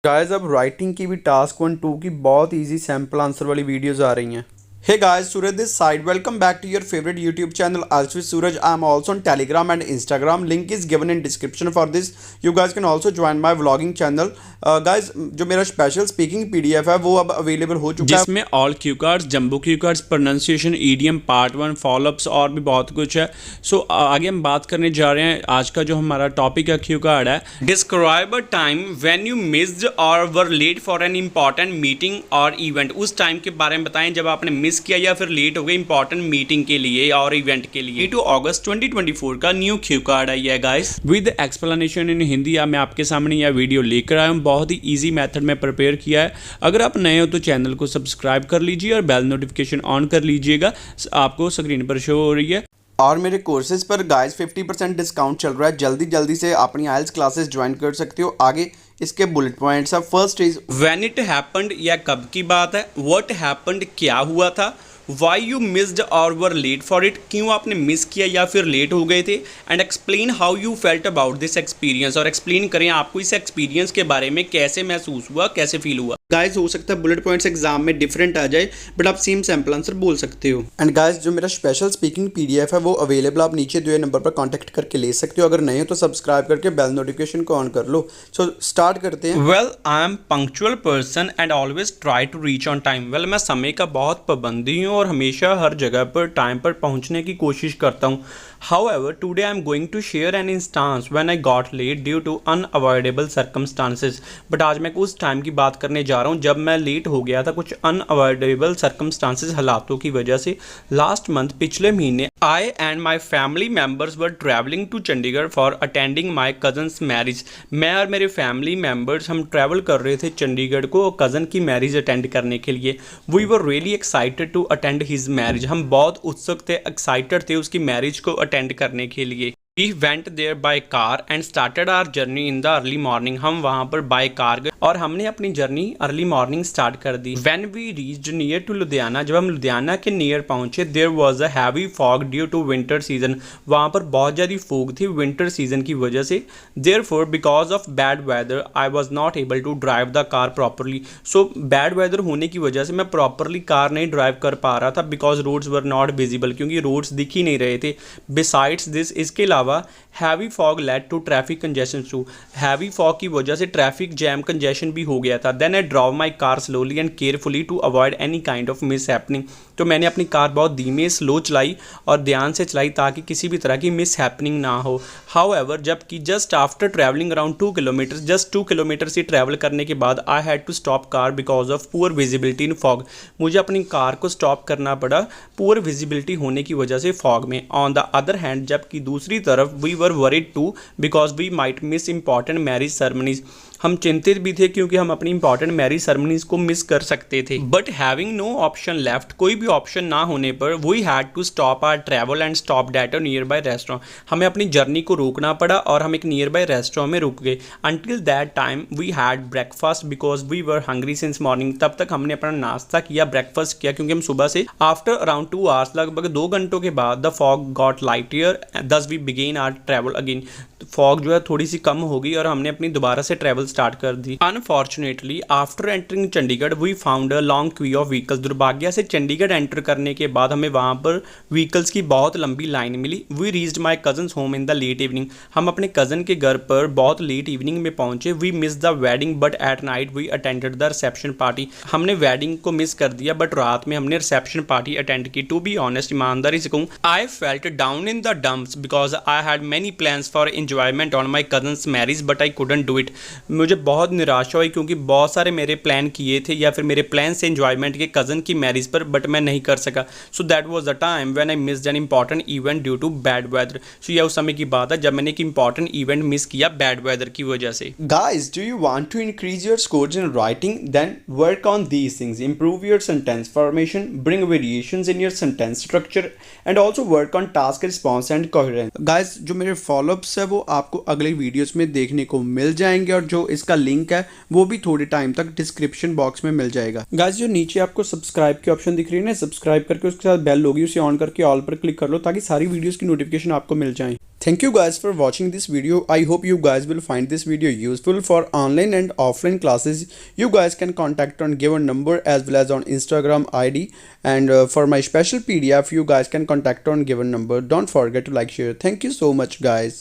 Guys अब writing की भी टास्क 1 2 की बहुत इजी सैम्पल आंसर वाली वीडियोस आ रही हैं। Hey guys, Suraj this side. Welcome back to your favorite YouTube channel Ask with Suraj. I am also on Telegram and Instagram. Link is given in description for this. You guys can also join my vlogging channel. Guys, जो मेरा special speaking PDF है वो अब available हो चुका है, जिसमें all cue cards, jumbo cue cards, pronunciation, EDM, part 1, follow-ups और भी बहुत कुछ है। सो आगे हम बात करने जा रहे हैं। आज का जो हमारा टॉपिक है क्यू कार्ड है, describe a time when you missed or were late for an important meeting or event. उस टाइम के बारे में बताएं जब आपने मिस किया या फिर लेट हो गए इंपॉर्टेंट मीटिंग के लिए और इवेंट के लिए। 2 अगस्त 2024 का न्यू क्यू कार्ड है ये guys, with explanation in Hindi. मैं आपके सामने यह वीडियो लेकर आया हूँ, बहुत ही ईजी मेथड में प्रिपेयर किया है। अगर आप नए हो तो चैनल को सब्सक्राइब कर लीजिए और बेल नोटिफिकेशन ऑन कर लीजिएगा, आपको स्क्रीन पर शो हो रही है। और मेरे कोर्सेज पर गाइस 50% डिस्काउंट चल रहा है। जल्दी जल्दी से अपनी आइल्स क्लासेस ज्वाइन कर सकते हो। आगे इसके बुलेट पॉइंट्स है। First is when it happened, या कब की बात है। व्हाट हैपेंड, क्या हुआ था। Why you missed or were late for it, क्यों आपने मिस किया या फिर लेट हो गए थे। And explain how you felt about this experience, और एक्सप्लेन करें आपको इस एक्सपीरियंस के बारे में कैसे महसूस हुआ, कैसे फील हुआ। गाइस हो सकता है बुलेट पॉइंट्स एग्जाम में डिफरेंट आ जाए, बट आप सेम सैम्पल आंसर बोल सकते हो। एंड गाइस जो मेरा स्पेशल स्पीकिंग PDF है वो अवेलेबल, आप नीचे दिए नंबर पर कांटेक्ट करके ले सकते हो। अगर नहीं हो तो सब्सक्राइब करके बेल नोटिफिकेशन को ऑन कर लो। सो स्टार्ट करते हैं। Well I am punctual person and always try to reach on time. Well मैं समय का बहुत पाबंदी हूँ और हमेशा हर जगह पर टाइम पर पहुँचने की कोशिश करता हूँ। However, today I am going to share an instance when I got late due to unavoidable circumstances. But आज मैं उस टाइम की बात करने जा रहा हूँ जब मैं लेट हो गया था कुछ unavoidable circumstances, हालातों की वजह से। लास्ट मंथ, पिछले महीने, I and my family members were traveling to Chandigarh for attending my cousin's marriage. मैं और मेरे फैमिली मेम्बर्स हम ट्रैवल कर रहे थे चंडीगढ़ को कज़न की मैरिज अटेंड करने के लिए। We were really excited to attend his marriage. हम बहुत उत्सुक थे, एक्साइटेड थे उसकी मैरिज को अटेंड करने के लिए। We went there by car and started our journey in the early morning. हम वहाँ पर बाय कार गए और हमने अपनी जर्नी अर्ली मॉर्निंग स्टार्ट कर दी। When we reached near to Ludhiana, जब हम लुधियाना के नियर पहुँचे, there was a heavy fog due to winter season. वहाँ पर बहुत ज़्यादा फॉग थी विंटर सीजन की वजह से। Therefore, because of bad weather, I was not able to drive the car properly. So bad weather होने की वजह से मैं प्रॉपरली कार नहीं ड्राइव कर पा रहा था, because roads were not visible, क्योंकि रोड्स दिख ही नहीं रहे थे। Besides this, इसके अलावा heavy fog led to traffic congestion too. Heavy fog की वजह से ट्रैफिक जैम कंजेशन भी हो गया था। Then I drive my car slowly and carefully to avoid any kind of mishappening. तो मैंने अपनी कार बहुत धीमे स्लो चलाई और ध्यान से चलाई ताकि किसी भी तरह की मिस हैपनिंग ना हो। हाउएवर, जबकि just after travelling around 2 kilometre, just 2 kilometre से ट्रैवल करने के बाद I had to stop car because of poor visibility in fog. मुझे अपनी कार को स्टॉप करना पड़ा पुअर विजिबिलिटी होने की वजह से फॉग में। ऑन द अदर हैंड, जबकि दूसरी तरफ we were worried too because we might miss important marriage ceremonies. हम चिंतित भी थे क्योंकि हम अपनी इंपॉर्टेंट मैरिज सेरेमनीज को मिस कर सकते थे। But having no option left, कोई भी ऑप्शन ना होने पर we had to stop our travel and stop at a nearby restaurant. हमें अपनी जर्नी को रोकना पड़ा और हम एक नियर बाय रेस्टोरेंट में रुक गए। Until that time we had breakfast because we were hungry since morning. तब तक हमने अपना नाश्ता किया, ब्रेकफास्ट किया, क्योंकि हम सुबह से आफ्टर अराउंड 2 आवर्स, लगभग 2 घंटों के बाद, the fog got lighter, thus we began our travel again. Fog जो है थोड़ी सी कम हो गई और हमने अपनी दोबारा से ट्रैवल स्टार्ट कर दी। Unfortunately after entering Chandigarh we found a long queue of vehicles. दुर्भाग्य से चंडीगढ़ एंटर करने के बाद हमें वहाँ पर व्हीकल्स की बहुत लंबी लाइन मिली। We reached my cousin's home in the late evening. हम अपने कज़न के घर पर बहुत लेट इवनिंग में पहुँचे। We miss the wedding but at night we attended the reception party. हमने वेडिंग को मिस कर दिया बट रात में हमने रिसेप्शन पार्टी अटेंड की। टू बी ऑनेस्ट, ईमानदारी से कहूँ, I felt down in the dumps because I had many plans for enjoyment on my cousin's marriage but I couldn't do it. मुझे बहुत निराशा हुई क्योंकि बहुत सारे मेरे प्लान किए थे या फिर मेरे प्लान से एंजॉयमेंट के कज़न की मैरिज पर, बट मैं नहीं कर सका। So that was the time when I missed an important event due to bad weather. So यह उस समय की बात है जब मैंने एक इंपॉर्टेंट इवेंट मिस किया बैड वेदर की वजह से। Guys, do you want to increase your scores in writing? Then work on these things. Improve your sentence formation, bring variations in your sentence structure, and also work on task response and coherence. Guys, जो मेरे follow-ups है वो वो आपको अगले videos में देखने को मिल जाएंगे और जो इसका लिंक है वो भी थोड़े टाइम तक डिस्क्रिप्शन बॉक्स में मिल जाएगा। गाइस जो नीचे आपको सब्सक्राइब की ऑप्शन दिख रही है ना, सब्सक्राइब करके उसके साथ बेल होगी, उसे ऑन करके ऑल पर क्लिक कर लो ताकि सारी वीडियोस की नोटिफिकेशन आपको मिल जाए। Thank you guys for watching this video. I hope you guys will find this video useful for online and offline classes. You guys can contact on given number as well as on Instagram ID, and for my special PDF you guys can contact on given number. Don't forget to like, share. Thank you so much guys.